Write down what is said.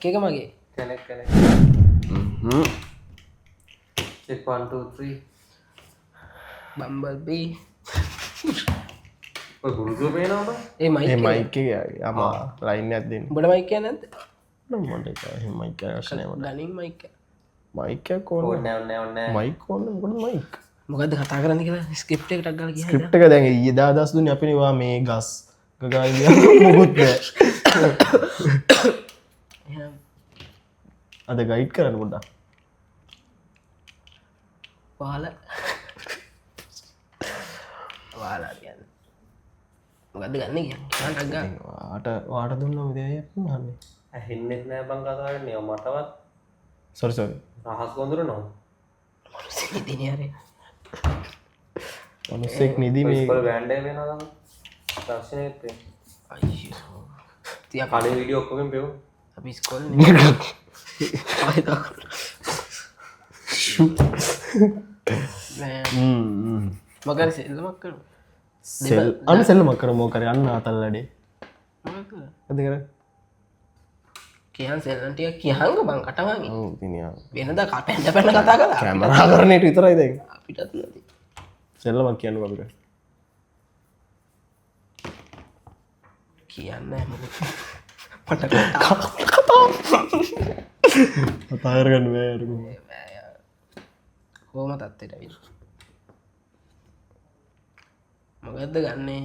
එක මගේ කෙනෙක් check 1 2 3 බම්බල්බී ඔය ගුරුතුමෝ පේනවද ඒ මයික් ඒ මයික් එක අමා ලයින් එකක් දෙන්න උඹට මයික් එක නැද්ද මට එහෙම මයික් එකක් අවශ්‍ය නැහැ මට ගනින් මයික් එක. මයික් එකක් ඕන ඕනේ මයික් ඕන මොකද මයික් මොකද්ද කතා කරන්න කියලා ස්ක්‍රිප්ට් එකකට ගාලා ගියා ස්ක්‍රිප්ට් එක දැන් ඊයේ 10 දුන්නේ අපි වා මේ ගස් ගගා මොකුත් නෑ එහෙනම් අද ගයිඩ් කරන්න පොඩ්ඩක් වාලා කියන්නේ මොකද්ද ගන්න කියන්නේ ගා වාට දුන්න විදියක් මහන්නේ ඇහෙන්නෙත් නෑ බං කතා කරන්නේ මටවත් සොරි රහස් කොඳුරනවා දිනේ මිනිස්සෙක් නිදි මේ ඉස්කෝලේ බෑන්ඩ් එක වෙනවා දර්ශනෙත් අයියෝ තියා කලින් වීඩියෝ ඔක්කොම පෙව් අපි ඉස්කෝලේ මගර සෙල්ලමක් කරමු අන්න සෙල්ලමක් කරමු කරේ අන්න අතල්ලඩේ අද කර කියන් සෙල්ලම් ටික කියහංග බං කටවගේ ඔව් දිනියා වෙනදා පැන්න පැන්න කතා කළා කැමරා කරන්නේට විතරයි දැන් අපිටත් නැති සෙල්ලමක් කියන්න අපිට කියන්න මොකද මට කතා කරගන්න බෑ අර කොහොම තත්ත්වයට ඇවිත් මොකද්ද ගන්නේ